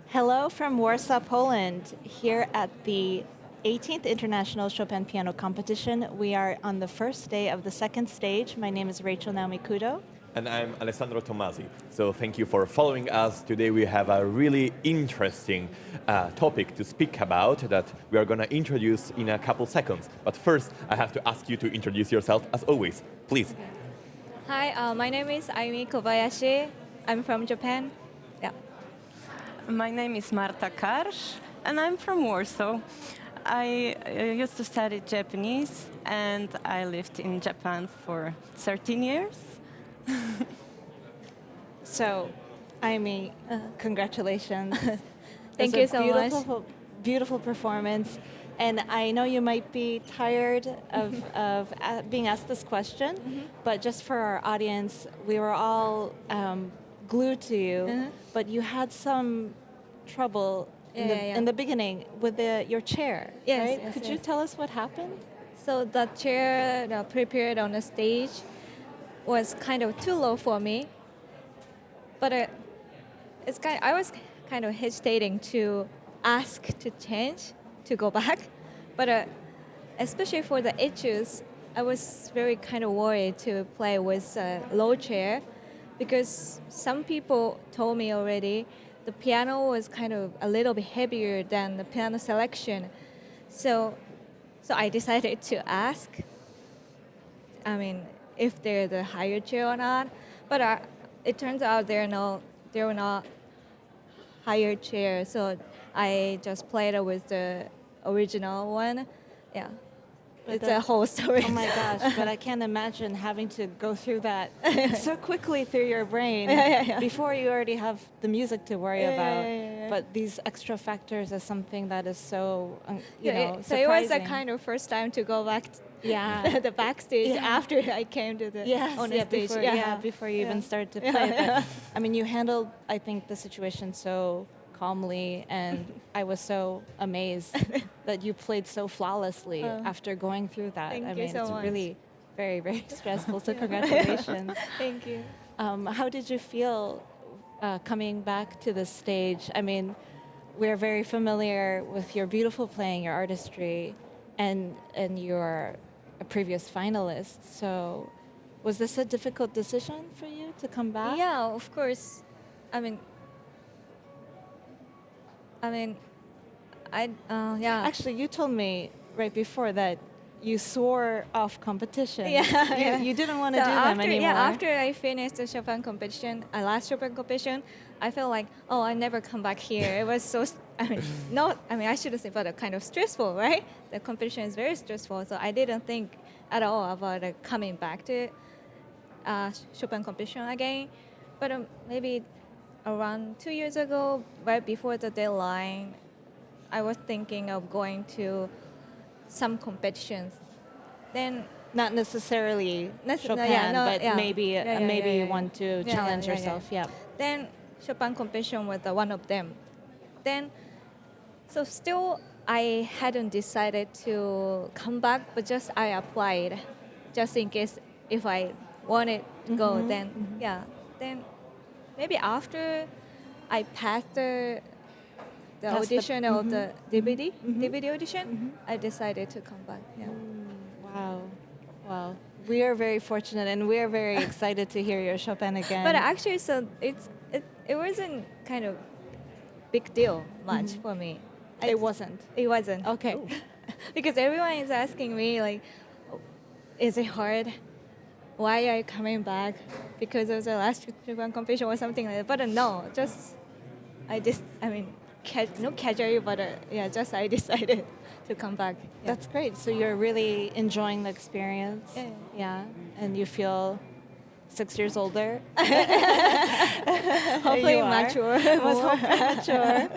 Hello from Warsaw, Poland, here at the 18th International Chopin Piano Competition. We are on the first day of the second stage. My name is Rachel NAOMI KUDO. And I'm ALESSANDRO TOMMASI. So thank you for following us. Today we have a really interesting topic to speak about that we are going to introduce in a couple seconds. But first, I have to ask you to introduce yourself as always. Please. Hi, my name is AIMI KOBAYASHI. I'm from Japan. Yeah. My name is Marta Karszz, and I'm from Warsaw. I used to study Japanese, and I lived in Japan for 13 years. So, Aimi, congratulations. Thank you so much. Beautiful performance. And I know you might be tired of being asked this question, but just for our audience, we were all glued to you, but you had some trouble in the beginning with your chair, Yes, right? yes, Could yes. you tell us what happened? So the chair prepared on the stage was kind of too low for me, but I was kind of hesitating to ask to change, to go back, but especially for the etudes, I was very kind of worried to play with a low chair because some people told me already the piano was kind of a little bit heavier than the piano selection. So I decided to ask, if they're the higher chair or not. But it turns out they were not higher chair. So I just played it with the original one. Yeah. But It's a whole story. Oh my gosh, but I can't imagine having to go through that so quickly through your brain before you already have the music to worry about. But these extra factors is something that is so, So surprising. it was the kind of first time to go back the backstage after I came to the on the stage. Before you even started to play. But, I mean, you handled, I think, the situation so calmly, and I was so amazed that you played so flawlessly after going through that. Thank you so it's much. really very, very stressful, so congratulations. Thank you. How did you feel coming back to the stage? I mean, we're very familiar with your beautiful playing, your artistry, and you're a previous finalist. So was this a difficult decision for you to come back? Yeah, of course. Actually, you told me right before that you swore off competition. You didn't want to do them anymore. Yeah, after I finished the Chopin competition, last Chopin competition, I felt like, I never come back here. It was so, I shouldn't say, but kind of stressful, right? The competition is very stressful, so I didn't think at all about coming back to Chopin competition again. But maybe around 2 years ago, right before the deadline, I was thinking of going to some competitions. Then not necessarily Chopin, but maybe you want to challenge yourself. Yeah. Then Chopin competition was one of them. Then, so still I hadn't decided to come back, but just I applied, just in case if I wanted to go. Then then maybe after I passed the audition of the DVD audition, I decided to come back. Yeah. Wow. We are very fortunate, and we are very excited to hear your Chopin again. But actually, so it wasn't kind of big deal much for me. It wasn't. It wasn't. Okay. Because everyone is asking me like, is it hard? Why are you coming back? Because of the last Chopin competition or something like that. But no, no casually, but just I decided to come back. Yeah. That's great. So you're really enjoying the experience. Yeah. And you feel 6 years older. Hopefully mature. Mature.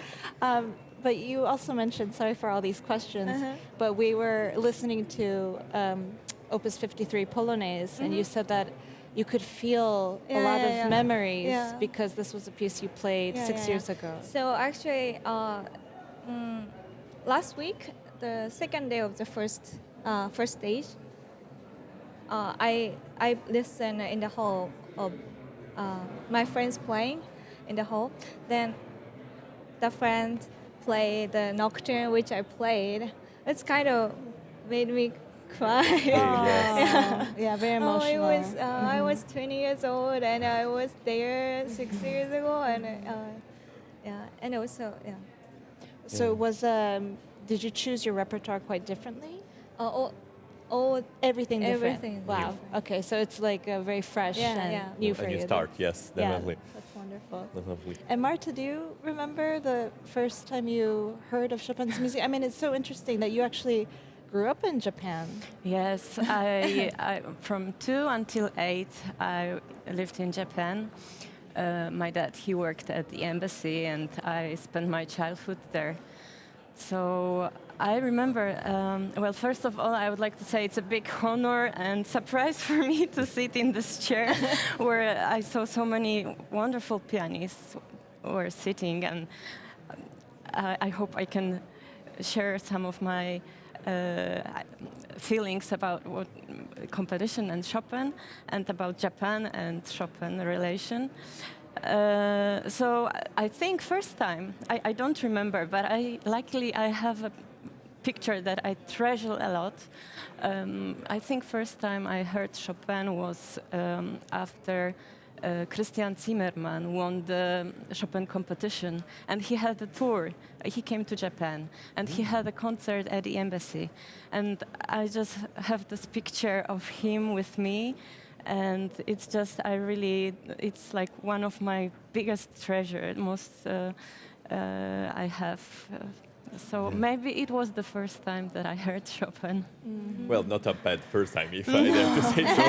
But you also mentioned, sorry for all these questions, but we were listening to Opus 53 Polonaise, and you said that you could feel a lot of memories because this was a piece you played 6 years ago. So actually, last week, the second day of the first stage, I listened in the hall of my friends playing in the hall. Then the friend played the Nocturne, which I played. It's kind of made me cry. Yeah. Yeah, very emotional. I was 20 years old and I was there 6 years ago, and and also So did you choose your repertoire quite differently? Everything different. Everything Wow. different. Okay, so it's like very fresh and new for A you. new start, yes, definitely. Yeah, that's wonderful. Definitely. And Marta, do you remember the first time you heard of Chopin's music? I mean, it's so interesting that you actually grew up in Japan. Yes, I from 2 until 8, I lived in Japan. My dad, he worked at the embassy, and I spent my childhood there. So I remember, well, first of all, I would like to say it's a big honor and surprise for me to sit in this chair where I saw so many wonderful pianists were sitting, and I hope I can share some of my feelings about what competition and Chopin, and about Japan and Chopin relation. So I think first time, I don't remember, but I have a picture that I treasure a lot. I think first time I heard Chopin was after Christian Zimmermann won the Chopin competition, and he had a tour. He came to Japan, and he had a concert at the embassy. And I just have this picture of him with me, and it's just, it's like one of my biggest treasure, most I have. So maybe it was the first time that I heard Chopin. Mm-hmm. Well, not a bad first time, if I have to say so. No,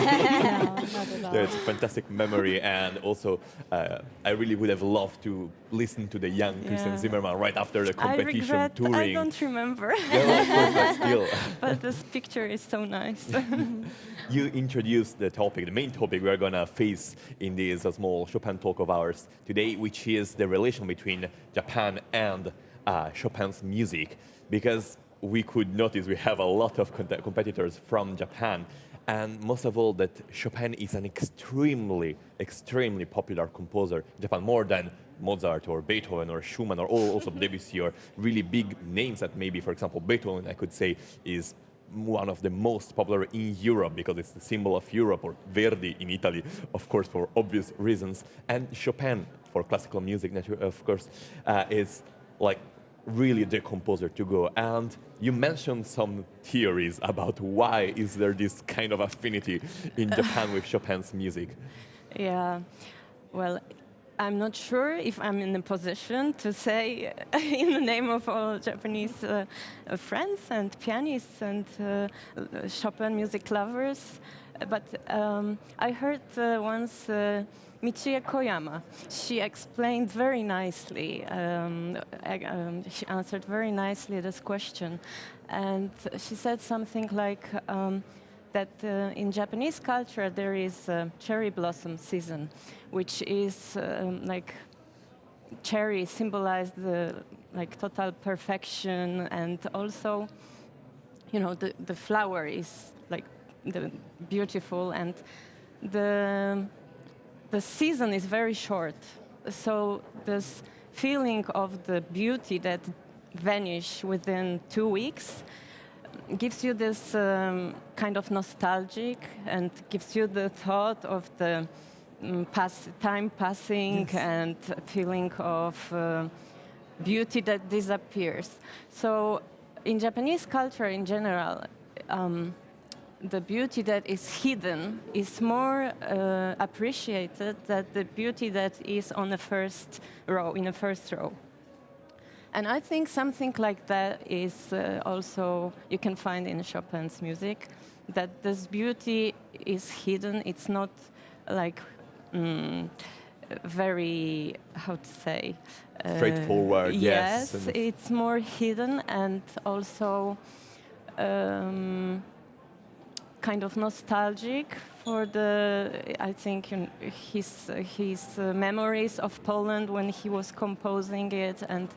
not at all. Yeah, it's a fantastic memory, and also I really would have loved to listen to the young Christian Zimmermann right after the competition I regret touring. I don't remember. Yeah, of course, but still. But this picture is so nice. You introduced the topic, the main topic we are going to face in this small Chopin talk of ours today, which is the relation between Japan and Chopin's music, because we could notice we have a lot of competitors from Japan, and most of all that Chopin is an extremely popular composer in Japan, more than Mozart or Beethoven or Schumann or also Debussy or really big names that maybe, for example, Beethoven, I could say, is one of the most popular in Europe because it's the symbol of Europe, or Verdi in Italy, of course, for obvious reasons. And Chopin, for classical music, of course, is like really the composer to go. And you mentioned some theories about why is there this kind of affinity in Japan with Chopin's music. Yeah, well, I'm not sure if I'm in a position to say in the name of all Japanese friends and pianists and Chopin music lovers, but I heard once Michiye Koyama. She explained very nicely, she answered very nicely this question, and she said something like that in Japanese culture there is a cherry blossom season, which is like cherry symbolized the like total perfection, and also, you know, the flower is like the beautiful, and the season is very short. So this feeling of the beauty that vanish within 2 weeks gives you this kind of nostalgic, and gives you the thought of the time passing, yes, and feeling of beauty that disappears. So in Japanese culture in general, the beauty that is hidden is more appreciated than the beauty that is on the first row, in the first row. And I think something like that is also, you can find in Chopin's music, that this beauty is hidden. It's not like very, how to say? Straightforward, yes. Yes, it's more hidden, and also kind of nostalgic for I think, his memories of Poland when he was composing it, and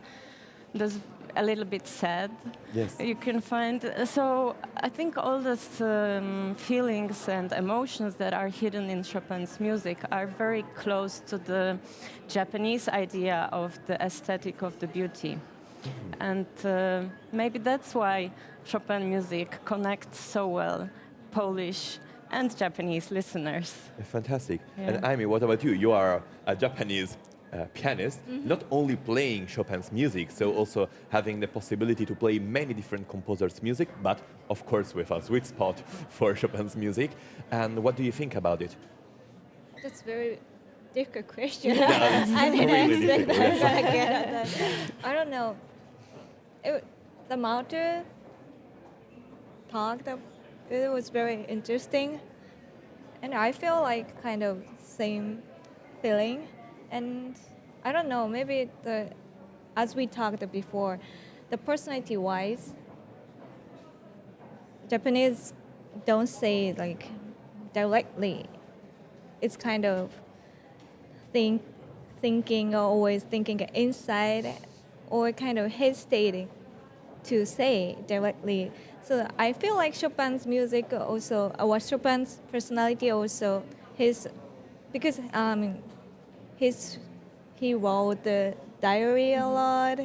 this a little bit sad. Yes. You can find. So I think all these feelings and emotions that are hidden in Chopin's music are very close to the Japanese idea of the aesthetic of the beauty. And maybe that's why Chopin music connects so well Polish and Japanese listeners. Fantastic. Yeah. And Aimi, what about you? You are a Japanese pianist, not only playing Chopin's music, so also having the possibility to play many different composers' music, but of course with a sweet spot for Chopin's music. And what do you think about it? That's very difficult question. Yeah, it's I didn't really expect difficult, that again. I don't know. The Marta talk, it was very interesting, and I feel like kind of same feeling. And I don't know, maybe as we talked before, the personality-wise, Japanese don't say like directly. It's kind of thinking or always thinking inside, or kind of hesitating to say directly. So I feel like Chopin's music also, or Chopin's personality also, because he wrote the diary a lot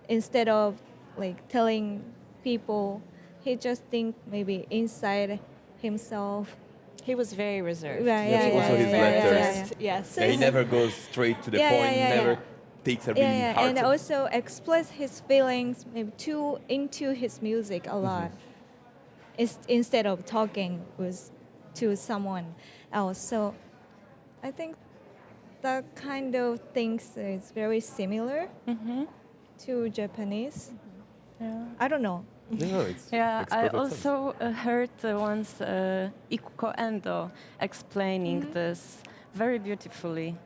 instead of like telling people. He just think maybe inside himself. He was very reserved. Right, Yes, yeah, also yeah, his yeah, letters. Yes. Yeah, he never goes straight to the Yeah, point, yeah, yeah, never yeah. takes a really Yeah, hard and also express his feelings maybe too into his music a lot, instead of talking to someone else. So I think that kind of things is very similar to Japanese. Yeah. I don't know. No, it's Yeah, makes I perfect also heard once Ikuko Endo explaining this very beautifully,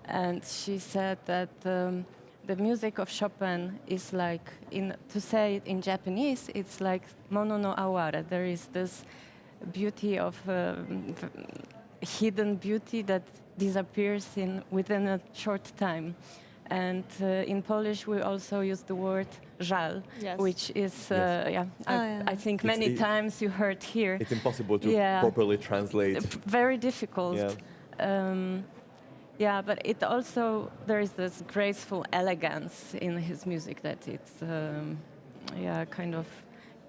and she said that the music of Chopin is like, to say it in Japanese, it's like mono no aware. There is this beauty of hidden beauty that disappears within a short time. And in Polish, we also use the word żal, Yes. which is, Yes. I think It's- many times you heard here. It's impossible to Yeah. properly translate. Very difficult. Yeah. Yeah, but it also, there is this graceful elegance in his music that it's, kind of,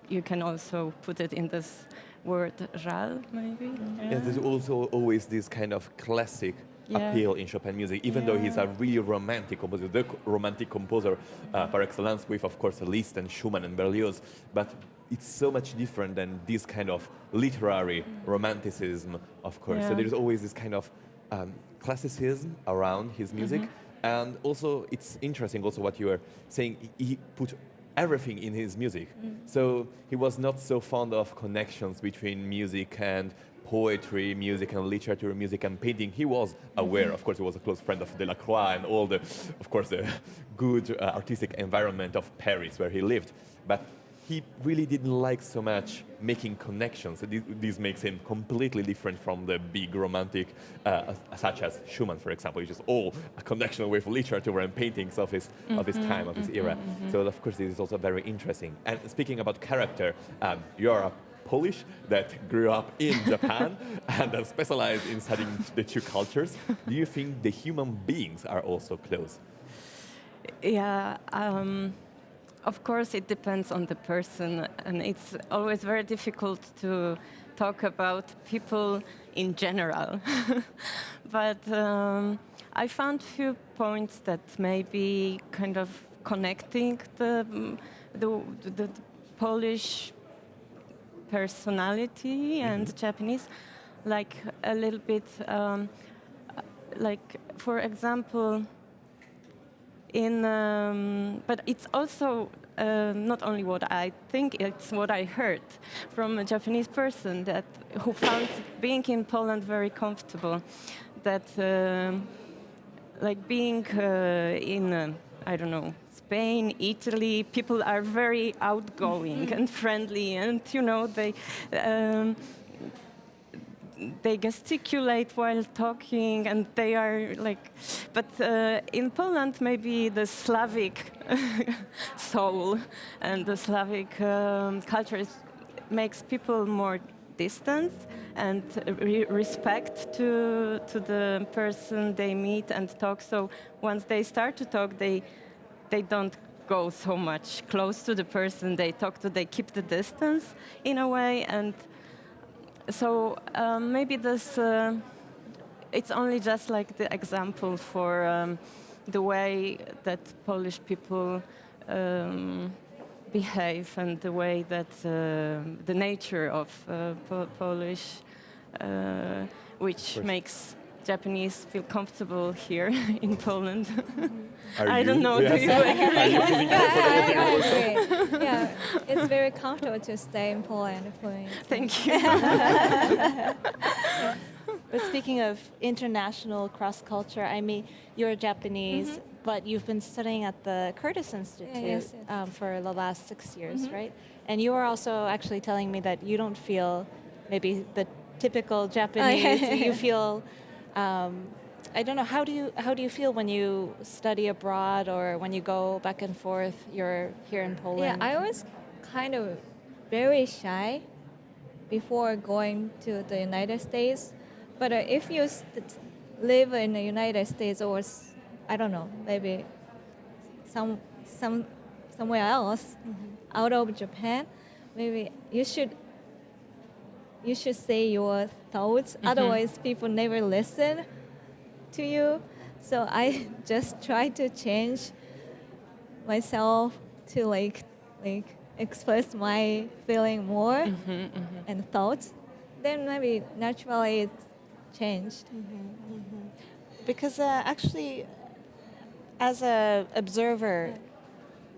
you can also put it in this word żal, maybe. Yeah, there's also always this kind of classic appeal in Chopin music, even though he's a really romantic composer, the romantic composer par excellence, with, of course, Liszt and Schumann and Berlioz. But it's so much different than this kind of literary romanticism, of course. So Yeah. there's always this kind of classicism around his music. And also, it's interesting also what you were saying, he put everything in his music. So he was not so fond of connections between music and poetry, music and literature, music and painting. He was aware, of course, he was a close friend of Delacroix and all the, of course, the good artistic environment of Paris where he lived. But he really didn't like so much making connections. This makes him completely different from the big romantic, such as Schumann, for example, which is all a connection with literature and paintings of his time, of his era. So, of course, this is also very interesting. And speaking about character, you're a Polish that grew up in Japan and specialized in studying the two cultures. Do you think the human beings are also close? Yeah, of course it depends on the person, and it's always very difficult to talk about people in general. But I found few points that may be kind of connecting the Polish personality and Japanese, like a little bit, like for example, but it's also not only what I think, it's what I heard from a Japanese person who found being in Poland very comfortable. That like being in, I don't know, Spain, Italy, people are very outgoing and friendly, and they gesticulate while talking, and they are like. But in Poland, maybe the Slavic soul and the Slavic culture makes people more distant and respect to the person they meet and talk. So once they start to talk, they don't go so much close to the person they talk to. They keep the distance in a way, and so maybe this it's only just like the example for the way that Polish people behave and the way that the nature of Polish, which makes Japanese feel comfortable here in Poland. I don't know. Yes. Do you agree? Are you feeling comfortable? I agree. Yeah, it's very comfortable to stay in Poland for me. Thank you. But speaking of international cross-culture, I mean, you're Japanese, but you've been studying at the Curtis Institute yes. for the last 6 years, right? And you were also actually telling me that you don't feel maybe the typical Japanese. You feel, I don't know, how do you feel when you study abroad or when you go back and forth? You're here in Poland. Yeah, I was kind of very shy before going to the United States. But if you live in the United States or I don't know, maybe somewhere else out of Japan, maybe you should say your thoughts. Otherwise, people never listen to you. So I just try to change myself to like express my feeling more and thoughts. Then maybe naturally it's changed. Because actually, as an observer,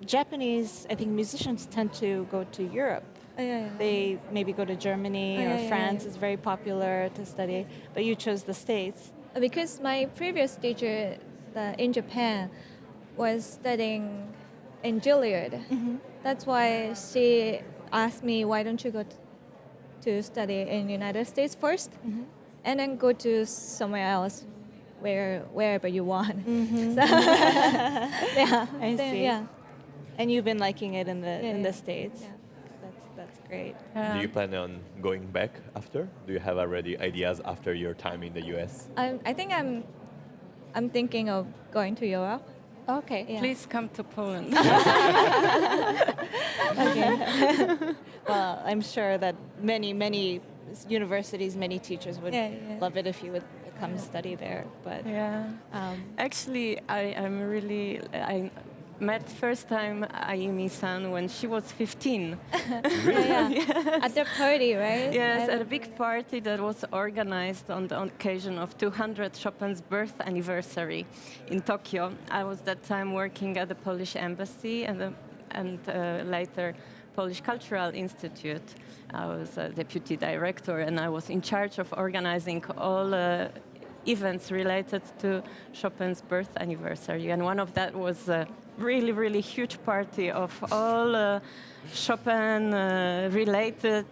Japanese, I think musicians tend to go to Europe. They maybe go to Germany or France. It's very popular to study, but you chose the States. Because my previous teacher in Japan was studying in Juilliard. That's why she asked me, why don't you go to study in the United States first, and then go to somewhere else, wherever you want. So, yeah, I see. Yeah. And you've been liking it in the States. Yeah. That's great. Do you plan on going back after? Do you have already ideas after your time in the US? I think I'm thinking of going to Europe. Okay. Yeah. Please come to Poland. Well, I'm sure that many universities, many teachers would love it if you would come study there. But Actually, I met first time AIMI-san when she was 15. At the party, right? Yes, at a big party that was organized on the occasion of 200 Chopin's birth anniversary in Tokyo. I was that time working at the Polish embassy and later Polish Cultural Institute. I was a deputy director and I was in charge of organizing all events related to Chopin's birth anniversary. And one of that was a really huge party of all Chopin-related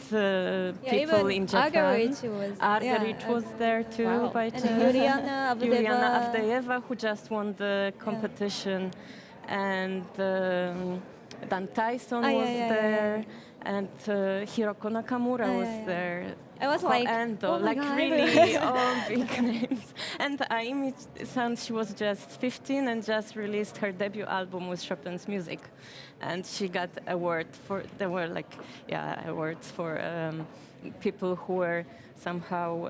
people in Japan. Argerich was there too. Wow. By And chance. Juliana Avdeeva, who just won the competition. And Dan Tyson was there. And Hiroko Nakamura was there. I was like, Endo, oh my God. really all big names. And AIMI-san, she was just 15 and just released her debut album with Chopin's music. And she got awards for people who were somehow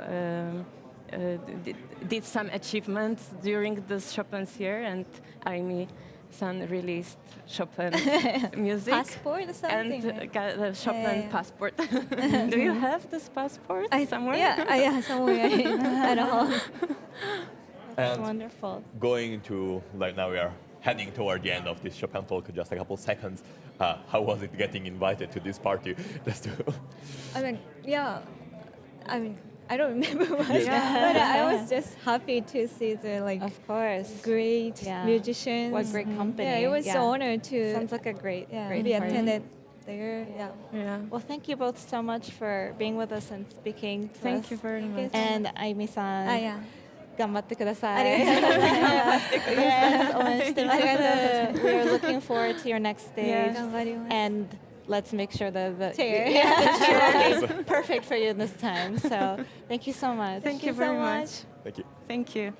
did some achievements during this Chopin's year. And AIMI-san released Chopin music. Passport or something? And got the Chopin passport. Do you have this passport somewhere? Yeah, somewhere at home. That's And wonderful. going to, like now we are heading toward the end of this Chopin talk, just a couple seconds. How was it getting invited to this party? Just to I don't remember much, but I was just happy to see the Of course. great musicians. What great company. Yeah, it was an honor to Sounds like a great be party. attended there. Yeah. Yeah. Well, thank you both so much for being with us and speaking to Thank us. you very much. And Aimi-san, あ、いや。 頑張ってください。ありがとうございます Yes, 応援してます。ありがとうございます。 We are looking forward to your next stage. 頑張ります。 And let's make sure that the Chair. yeah, the chair will be perfect for you this time. So thank you so much. Thank you so very much. much. Thank you. Thank you.